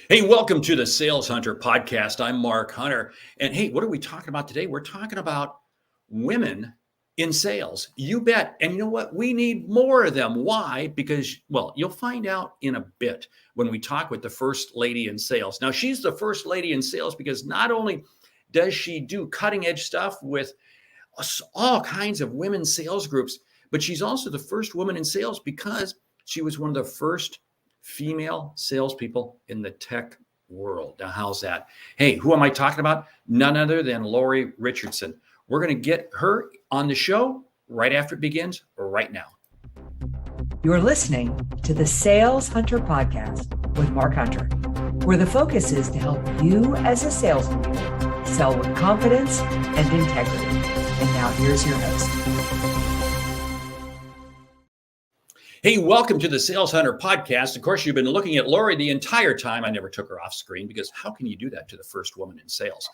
Hey, welcome to the Sales Hunter podcast. I'm Mark Hunter. And hey, what are we talking about today? We're talking about women in sales. You bet. And you know what? We need more of them. Why? Because, well, you'll find out in a bit when we talk with the first lady in sales. Now, she's the first lady in sales because not only does she do cutting edge stuff with all kinds of women's sales groups, but she's also the first woman in sales because she was one of the first female salespeople in the tech world. Now, how's that? Hey, who am I talking about? None other than Lori Richardson. We're going to get her on the show right after it begins, right now. You're listening to the Sales Hunter podcast with Mark Hunter, where the focus is to help you as a sales leader sell with confidence and integrity. And now here's your host. Hey, welcome to the Sales Hunter podcast. Of course, you've been looking at Lori the entire time. I never took her off screen because how can you do that to the first woman in sales?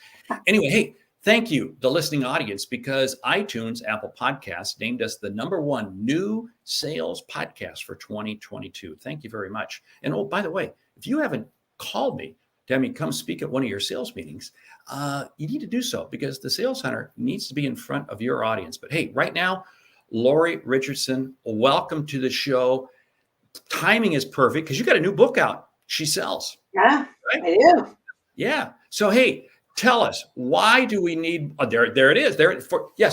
Anyway, hey, thank you, the listening audience, because iTunes, Apple Podcasts named us the #1 new sales podcast for 2022. Thank you very much. And oh, by the way, if you haven't called me to have me come speak at one of your sales meetings, you need to do so because the Sales Hunter needs to be in front of your audience. But hey, right now, Lori Richardson, welcome to the show. Timing is perfect because you got a new book out. She sells. Yeah, right? I do. Yeah. So, hey, tell us, why do we need, there it is.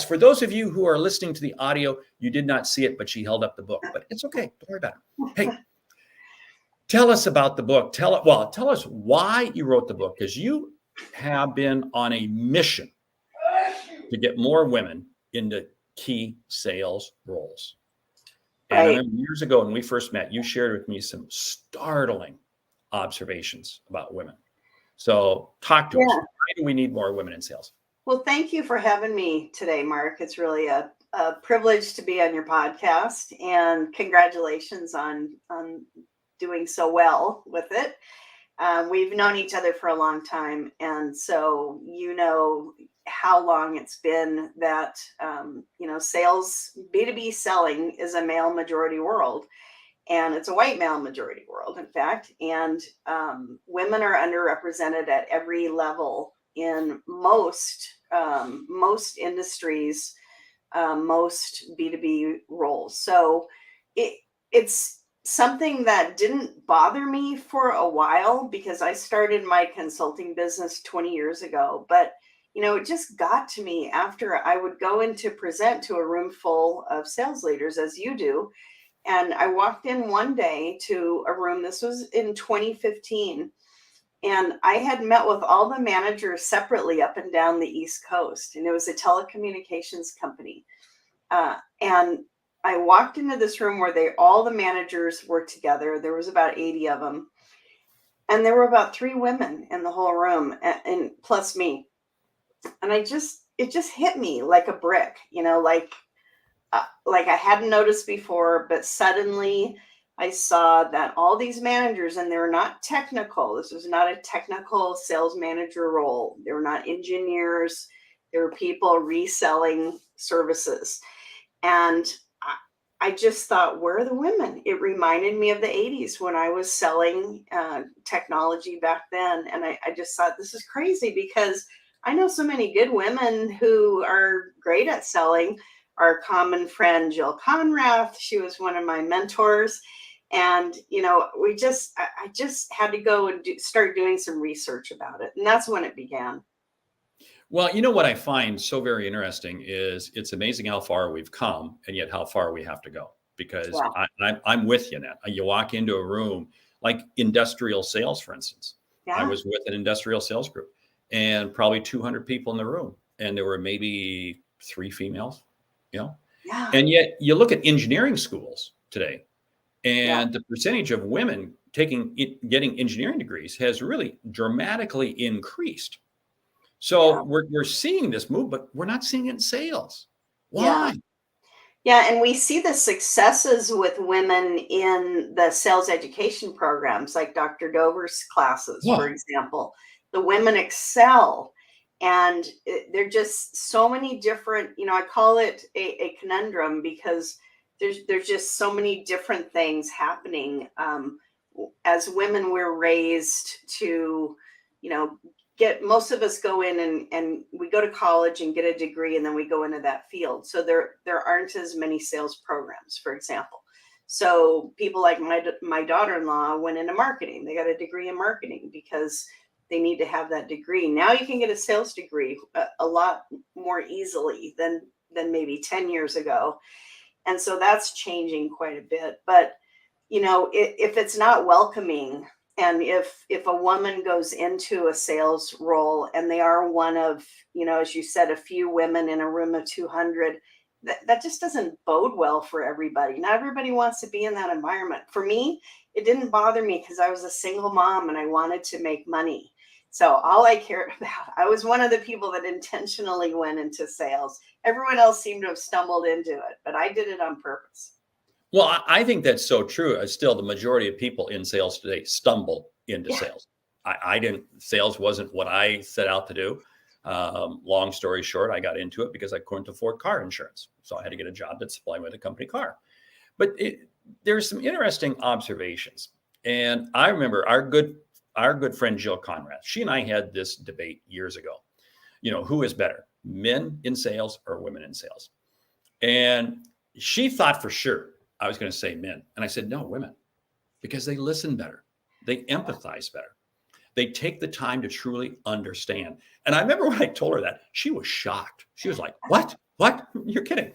For those of you who are listening to the audio, you did not see it, but she held up the book, but it's okay. Don't worry about it. Hey, tell us about the book. Tell us why you wrote the book, because you have been on a mission to get more women into key sales roles. And I remember years ago when we first met, you shared with me some startling observations about women. So talk to us. Why do we need more women in sales? Well, thank you for having me today, Mark. It's really a privilege to be on your podcast, and congratulations on doing so well with it. We've known each other for a long time, and so you know how long it's been that sales, B2B selling is a male majority world, and it's a white male majority world, in fact, and women are underrepresented at every level in most industries, most B2B roles. So it's something that didn't bother me for a while because I started my consulting business 20 years ago, but it just got to me after I would go in to present to a room full of sales leaders, as you do. And I walked in one day to a room, this was in 2015, and I had met with all the managers separately up and down the East Coast, and it was a telecommunications company. And I walked into this room where all the managers were together. There was about 80 of them. And there were about 3 women in the whole room, and plus me. And it just hit me like a brick, like I hadn't noticed before, but suddenly I saw that all these managers, and they were not technical. This was not a technical sales manager role. They were not engineers. They were people reselling services. And I just thought, where are the women? It reminded me of the 80s when I was selling technology back then. And I just thought, this is crazy because I know so many good women who are great at selling. Our common friend, Jill Conrath, she was one of my mentors. And, I just had to go and start doing some research about it. And that's when it began. Well, you know what I find so very interesting is it's amazing how far we've come and yet how far we have to go. Because I'm with you now. You walk into a room like industrial sales, for instance. Yeah. I was with an industrial sales group and probably 200 people in the room. And there were maybe 3 females, Yeah. And yet you look at engineering schools today and the percentage of women getting engineering degrees has really dramatically increased. So we're seeing this move, but we're not seeing it in sales. Why? Yeah, and we see the successes with women in the sales education programs, like Dr. Dover's classes, for example. The women excel, and they're just so many different, I call it a conundrum because there's just so many different things happening as women, we're raised to, you know, most of us go in and we go to college and get a degree, and then we go into that field. So there aren't as many sales programs, for example. So people like my daughter-in-law went into marketing. They got a degree in marketing because they need to have that degree. Now you can get a sales degree a lot more easily than maybe 10 years ago. And so that's changing quite a bit. But, you know, if it's not welcoming, and if a woman goes into a sales role and they are one of, you know, as you said, a few women in a room of 200, that just doesn't bode well for everybody. Not everybody wants to be in that environment. For me, it didn't bother me because I was a single mom and I wanted to make money. So all I cared about, I was one of the people that intentionally went into sales. Everyone else seemed to have stumbled into it, but I did it on purpose. Well, I think that's so true. Still, the majority of people in sales today stumble into sales. I didn't, sales wasn't what I set out to do. Long story short, I got into it because I couldn't afford car insurance. So I had to get a job that supplied with a company car. But there's some interesting observations. And I remember our good friend Jill Conrad, she and I had this debate years ago. You know, who is better, men in sales or women in sales? And she thought for sure I was going to say men. And I said, no, women, because they listen better. They empathize better. They take the time to truly understand. And I remember when I told her that, she was shocked. She was like, what? You're kidding.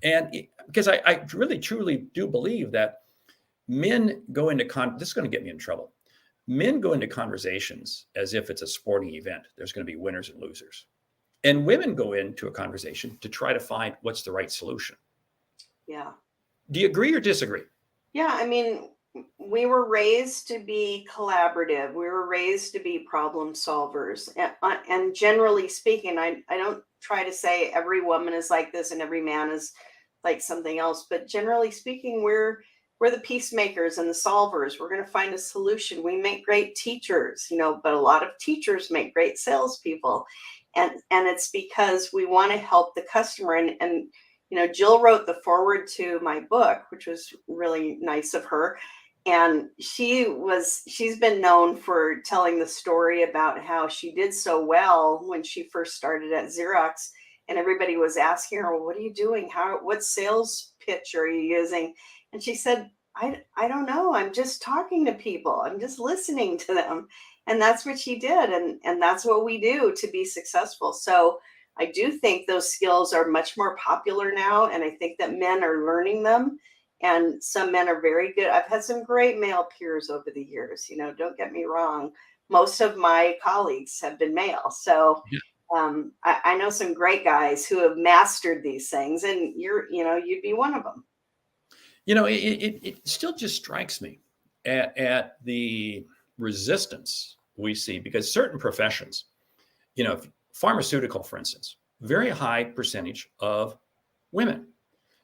And because I really, truly do believe that men go into, this is going to get me in trouble. Men go into conversations as if it's a sporting event. There's going to be winners and losers. And women go into a conversation to try to find what's the right solution. Yeah. Do you agree or disagree? Yeah, I mean, we were raised to be collaborative. We were raised to be problem solvers. And generally speaking, I don't try to say every woman is like this and every man is like something else. But generally speaking, we're the peacemakers and the solvers. We're going to find a solution. We make great teachers, you know, but a lot of teachers make great salespeople. And it's because we want to help the customer. And you know, Jill wrote the foreword to my book, which was really nice of her. And she's been known for telling the story about how she did so well when she first started at Xerox. And everybody was asking her, well, what are you doing? What sales pitch are you using? And she said, I don't know. I'm just talking to people. I'm just listening to them. And that's what she did. And that's what we do to be successful. So I do think those skills are much more popular now. And I think that men are learning them. And some men are very good. I've had some great male peers over the years. You know, don't get me wrong. Most of my colleagues have been male. So I know some great guys who have mastered these things. And you'd be one of them. You know, it still just strikes me at the resistance we see, because certain professions, you know, pharmaceutical, for instance, very high percentage of women.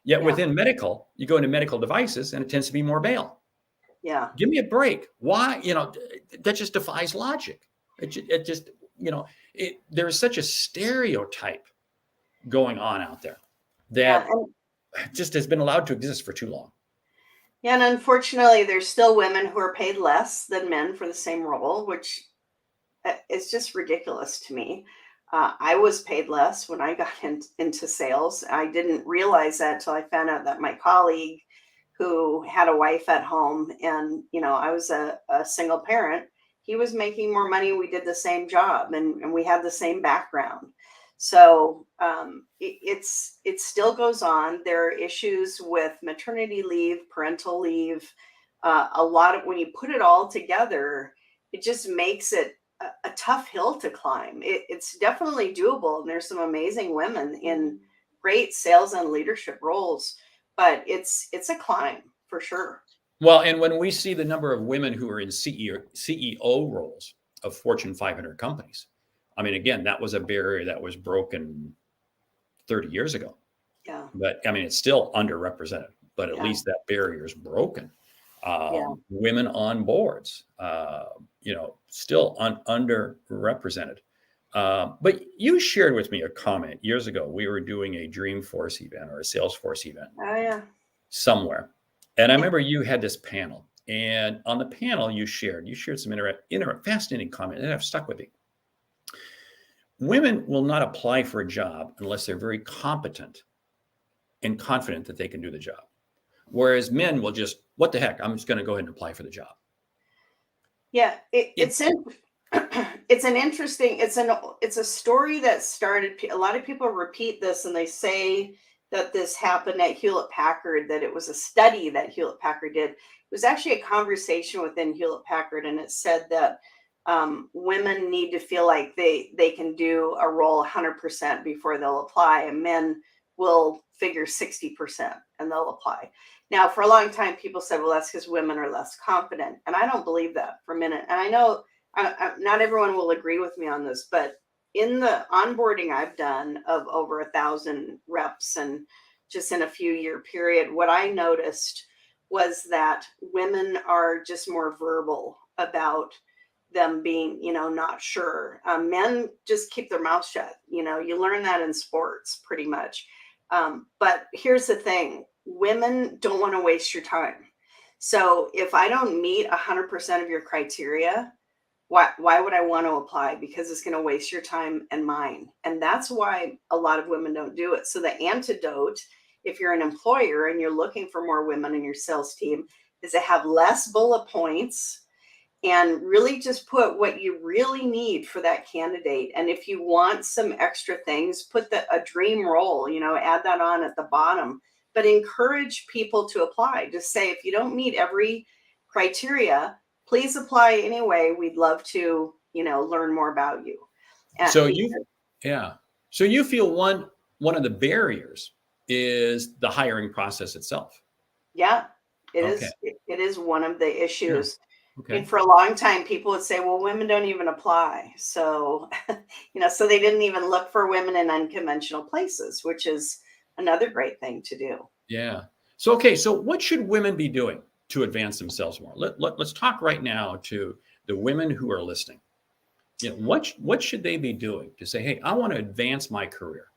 Yet within medical, you go into medical devices and it tends to be more male. Yeah. Give me a break. Why? You know, that just defies logic. It just, you know, there is such a stereotype going on out there that just has been allowed to exist for too long. Yeah, and unfortunately, there's still women who are paid less than men for the same role, which is just ridiculous to me. I was paid less when I got into sales. I didn't realize that until I found out that my colleague who had a wife at home and, you know, I was a single parent, he was making more money. We did the same job and we had the same background. So it still goes on. There are issues with maternity leave, parental leave. A lot of, when you put it all together, it just makes it a tough hill to climb. It's definitely doable. And there's some amazing women in great sales and leadership roles, but it's a climb for sure. Well, and when we see the number of women who are in CEO roles of Fortune 500 companies, I mean, again, that was a barrier that was broken 30 years ago. Yeah. But I mean, it's still underrepresented, but at least that barrier is broken. Women on boards, you know, still underrepresented. But you shared with me a comment years ago. We were doing a Dreamforce event or a Salesforce event somewhere. And I remember you had this panel And on the panel, you shared some fascinating comment that have stuck with me. Women will not apply for a job unless they're very competent and confident that they can do the job. Whereas men will just, what the heck, I'm just going to go ahead and apply for the job. Yeah, it's an interesting, it's a story that started. A lot of people repeat this and they say that this happened at Hewlett Packard, that it was a study that Hewlett Packard did. It was actually a conversation within Hewlett Packard, and it said that women need to feel like they can do a role 100% before they'll apply, and men will figure 60% and they'll apply. Now, for a long time, people said, well, that's because women are less confident. And I don't believe that for a minute. And I know not everyone will agree with me on this, but in the onboarding I've done of over 1,000 reps and just in a few year period, what I noticed was that women are just more verbal about them being, not sure. Men just keep their mouth shut. You learn that in sports pretty much. But here's the thing. Women don't want to waste your time. So if I don't meet 100% of your criteria, why would I want to apply? Because it's going to waste your time and mine. And that's why a lot of women don't do it. So the antidote, if you're an employer and you're looking for more women in your sales team, is to have less bullet points and really just put what you really need for that candidate. And if you want some extra things, put a dream role, add that on at the bottom, but encourage people to apply. Just say, if you don't meet every criteria, please apply anyway. We'd love to, learn more about you. So you feel one of the barriers is the hiring process itself. Yeah, it is. It is one of the issues. Yeah. Okay. And for a long time, people would say, well, women don't even apply. So, so they didn't even look for women in unconventional places, which is another great thing to do. Yeah. So what should women be doing to advance themselves more? Let's talk right now to the women who are listening. What should they be doing to say, hey, I want to advance my career?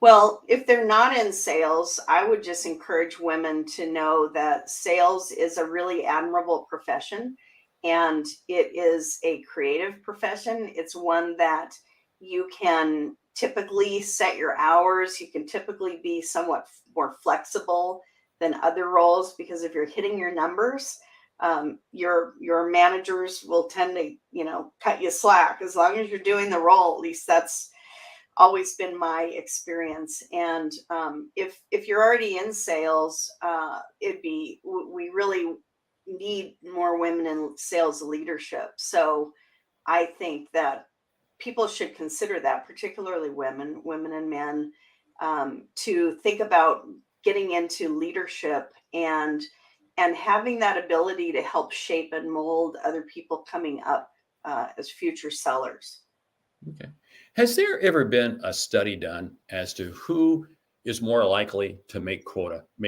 Well, if they're not in sales, I would just encourage women to know that sales is a really admirable profession, and it is a creative profession. It's one that you can typically set your hours. You can typically be somewhat more flexible than other roles, because if you're hitting your numbers, your managers will tend to, cut you slack. As long as you're doing the role, at least that's always been my experience. And if you're already in sales, we really need more women in sales leadership. So I think that people should consider that, particularly women and men, to think about getting into leadership and having that ability to help shape and mold other people coming up as future sellers. Okay. Has there ever been a study done as to who is more likely to make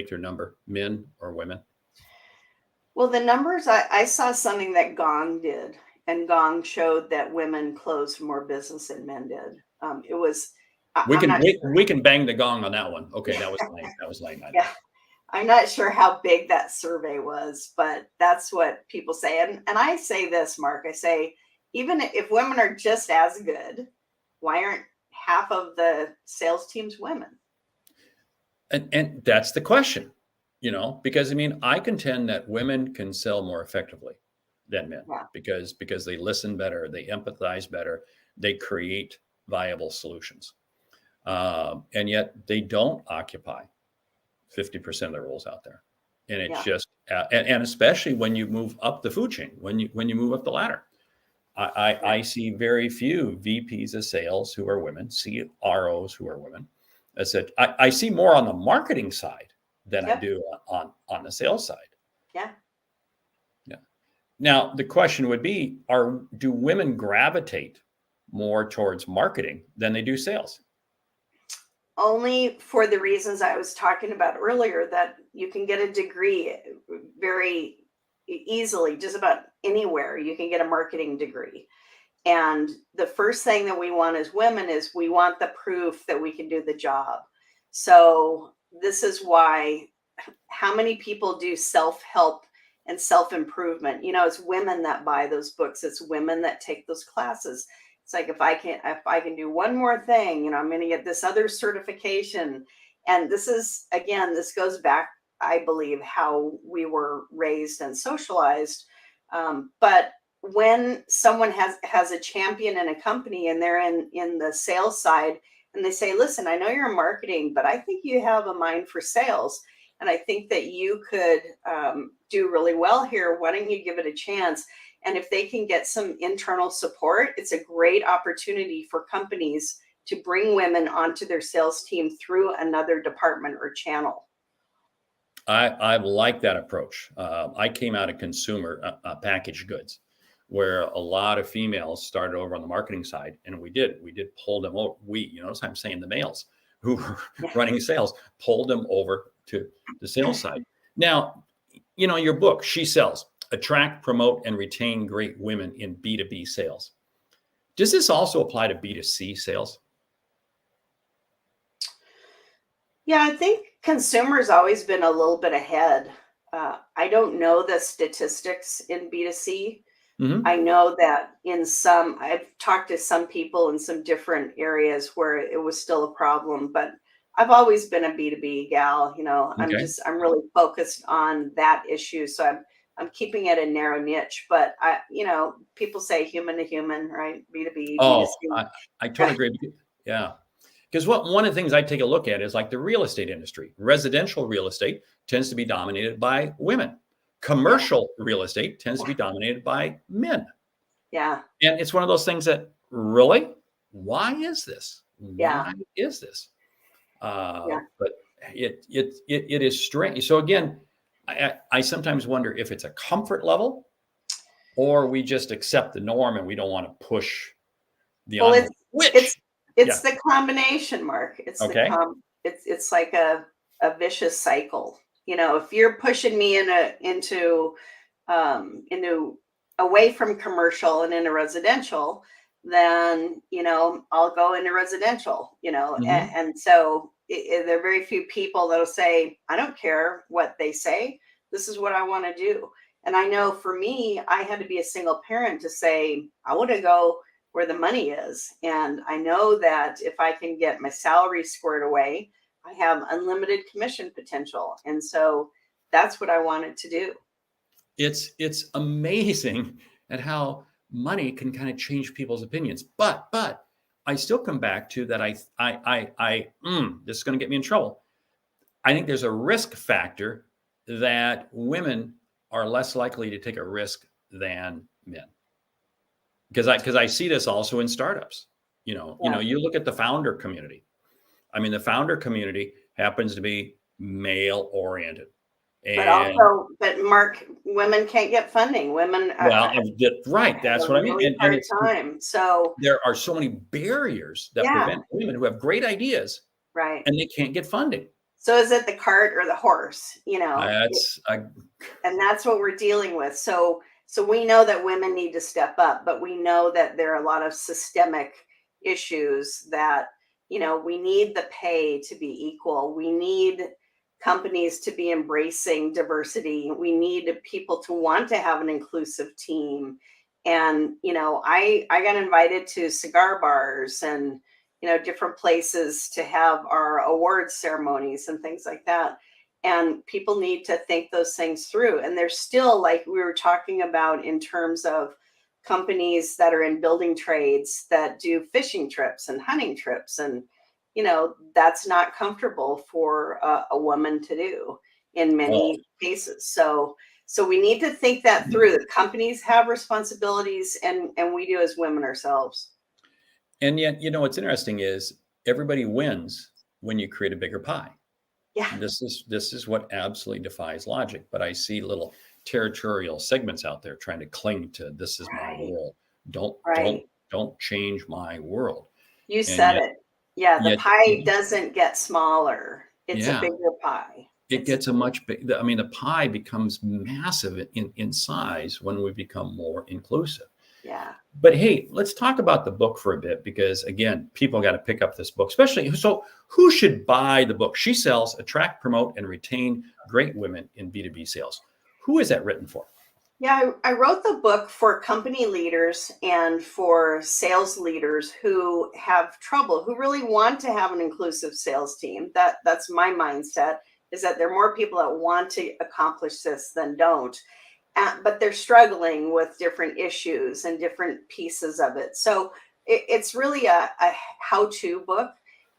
their number, men or women? Well, the numbers, I saw something that Gong did, and Gong showed that women closed more business than men did. It was. We can bang the gong on that one. Okay, that was late. Yeah, I'm not sure how big that survey was, but that's what people say. And I say this, Mark. I say, even if women are just as good, why aren't half of the sales teams women? And that's the question, because I contend that women can sell more effectively than men. Yeah. because they listen better, they empathize better, they create viable solutions. And yet they don't occupy 50% of the roles out there. And it's just, and especially when you move up the food chain, when you move up the ladder. I see very few VPs of sales who are women, CROs who are women. I see more on the marketing side than I do on the sales side. Yeah. Yeah. Now the question would be, do women gravitate more towards marketing than they do sales? Only for the reasons I was talking about earlier, that you can get a degree very easily, just about anywhere. You can get a marketing degree. And the first thing that we want as women is we want the proof that we can do the job. So this is why, how many people do self-help and self-improvement. It's women that buy those books. It's women that take those classes. It's like, if I can do one more thing, I'm going to get this other certification. And this goes back, I believe, how we were raised and socialized. But when someone has a champion in a company and they're in the sales side, and they say, listen, I know you're in marketing, but I think you have a mind for sales. And I think that you could do really well here. Why don't you give it a chance? And if they can get some internal support, it's a great opportunity for companies to bring women onto their sales team through another department or channel. I like that approach. I came out of consumer packaged goods, where a lot of females started over on the marketing side, and we did pull them over. Notice I'm saying the males who were running sales pulled them over to the sales side. Now, your book, She Sells: Attract, Promote, and Retain Great Women in B2B Sales. Does this also apply to B2C sales? Yeah, I think consumers always been a little bit ahead. I don't know the statistics in B2C. Mm-hmm. I know that I've talked to some people in some different areas where it was still a problem, but I've always been a B2B gal. Okay. I'm really focused on that issue. So I'm keeping it a narrow niche, but people say human to human, right? B2B, Oh, B2C. I totally agree. Yeah. Because one of the things I take a look at is like the real estate industry. Residential real estate tends to be dominated by women. Commercial real estate tends to be dominated by men. Yeah. And it's one of those things that, really, why is this? Yeah. Why is this? Yeah. But it is strange. So again, I sometimes wonder if it's a comfort level, or we just accept the norm and we don't want to push the envelope. It's the combination, Mark. It's okay. It's like a vicious cycle. If you're pushing me into away from commercial and into residential, then I'll go into residential. Mm-hmm. And so there are very few people that'll say, I don't care what they say. This is what I want to do. And I know for me, I had to be a single parent to say, I want to go where the money is. And I know that if I can get my salary squared away, I have unlimited commission potential. And so that's what I wanted to do. It's amazing at how money can kind of change people's opinions. But I still come back to that. This is going to get me in trouble. I think there's a risk factor that women are less likely to take a risk than men. Because I see this also in startups. You look at the founder community. I mean, the founder community happens to be male oriented. But Mark, women can't get funding. Women, right. That's what I mean. And it's time. So there are so many barriers that prevent women who have great ideas, right, and they can't get funding. So is it the cart or the horse? And that's what we're dealing with. So we know that women need to step up, but we know that there are a lot of systemic issues that, we need the pay to be equal. We need companies to be embracing diversity. We need people to want to have an inclusive team. And, I got invited to cigar bars and, different places to have our awards ceremonies and things like that. And people need to think those things through. And there's still, like we were talking about in terms of companies that are in building trades that do fishing trips and hunting trips. And, that's not comfortable for a woman to do in many cases. So we need to think that through. The companies have responsibilities and we do as women ourselves. And yet, what's interesting is everybody wins when you create a bigger pie. Yeah. This is what absolutely defies logic. But I see little territorial segments out there trying to cling to this is my world. Don't change my world. You said it. Yeah, the pie doesn't get smaller. It's a bigger pie. It gets a much big. I mean, the pie becomes massive in size when we become more inclusive. Yeah. But hey, let's talk about the book for a bit, because again, people got to pick up this book, especially. So who should buy the book? She Sells: Attract, Promote, and Retain Great Women in B2B Sales. Who is that written for? Yeah, I wrote the book for company leaders and for sales leaders who have trouble, who really want to have an inclusive sales team. That's my mindset, is that there are more people that want to accomplish this than don't. But they're struggling with different issues and different pieces of it. So it's really a how-to book.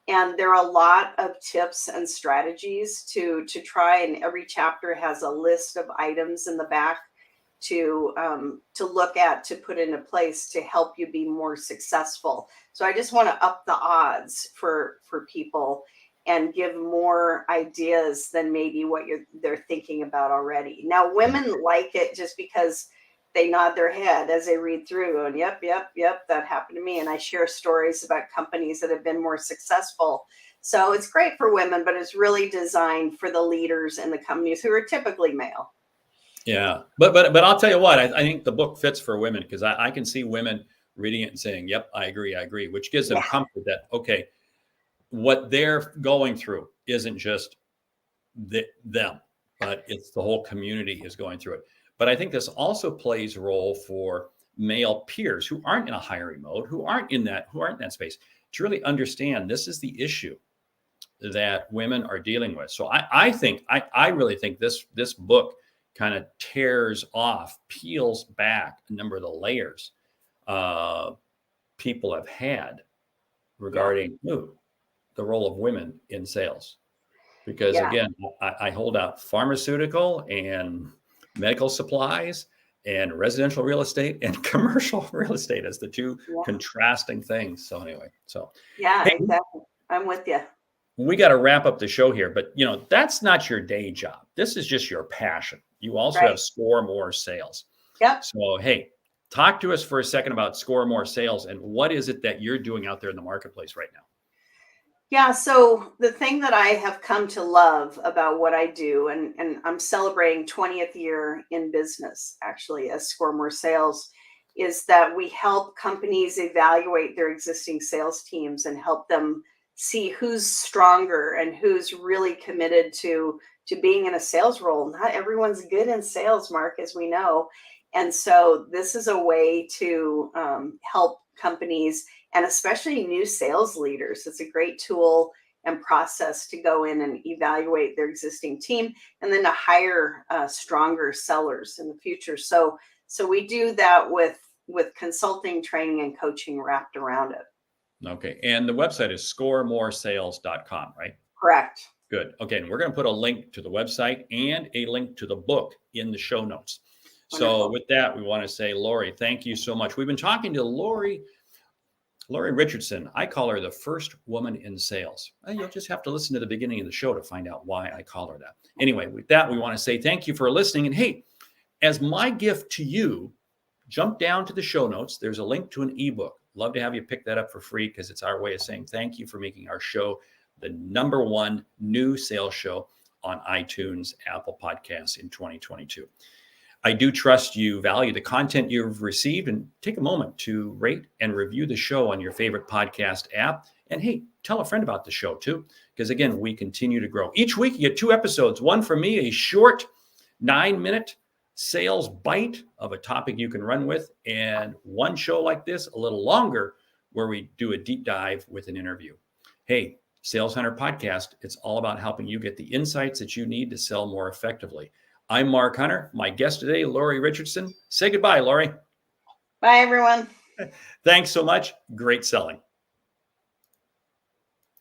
And there are a lot of tips and strategies to try. And every chapter has a list of items in the back to look at, to put into place to help you be more successful. So I just want to up the odds for people and give more ideas than maybe what they're thinking about already. Now, women like it just because they nod their head as they read through and yep, that happened to me. And I share stories about companies that have been more successful. So it's great for women, but it's really designed for the leaders in the companies who are typically male. Yeah, but I'll tell you what, I think the book fits for women because I can see women reading it and saying, "Yep, I agree," which gives them comfort that okay, what they're going through isn't just them, but it's the whole community is going through it. But I think this also plays a role for male peers who aren't in a hiring mode, who aren't in that space, to really understand this is the issue that women are dealing with. So I really think this book kind of peels back a number of the layers people have had regarding the role of women in sales. Because again, I hold out pharmaceutical and medical supplies and residential real estate and commercial real estate as the two contrasting things. So anyway, hey, exactly. I'm with you. We got to wrap up the show here, but that's not your day job. This is just your passion. You also have Score More Sales. Yep. So, hey, talk to us for a second about Score More Sales and what is it that you're doing out there in the marketplace right now? Yeah, so the thing that I have come to love about what I do, and I'm celebrating 20th year in business, actually, as Score More Sales, is that we help companies evaluate their existing sales teams and help them see who's stronger and who's really committed to being in a sales role. Not everyone's good in sales, Mark, as we know. And so this is a way to help companies and especially new sales leaders. It's a great tool and process to go in and evaluate their existing team and then to hire stronger sellers in the future. So we do that with consulting, training, and coaching wrapped around it. Okay. And the website is scoremoresales.com, right? Correct. Good. Okay. And we're going to put a link to the website and a link to the book in the show notes. Wonderful. So with that, we want to say, Lori, thank you so much. We've been talking to Lori Richardson. I call her the first woman in sales. You'll just have to listen to the beginning of the show to find out why I call her that. Anyway, with that, we want to say thank you for listening. And hey, as my gift to you, jump down to the show notes. There's a link to an ebook. Love to have you pick that up for free because it's our way of saying thank you for making our show the #1 new sales show on iTunes, Apple Podcasts in 2022. I do trust you value the content you've received and take a moment to rate and review the show on your favorite podcast app. And hey, tell a friend about the show too, because again, we continue to grow. Each week you get 2 episodes, one from me, a short 9-minute sales bite of a topic you can run with, and one show like this, a little longer, where we do a deep dive with an interview. Hey, Sales Hunter Podcast, it's all about helping you get the insights that you need to sell more effectively. I'm Mark Hunter. My guest today, Lori Richardson. Say goodbye, Lori. Bye, everyone. Thanks so much. Great selling.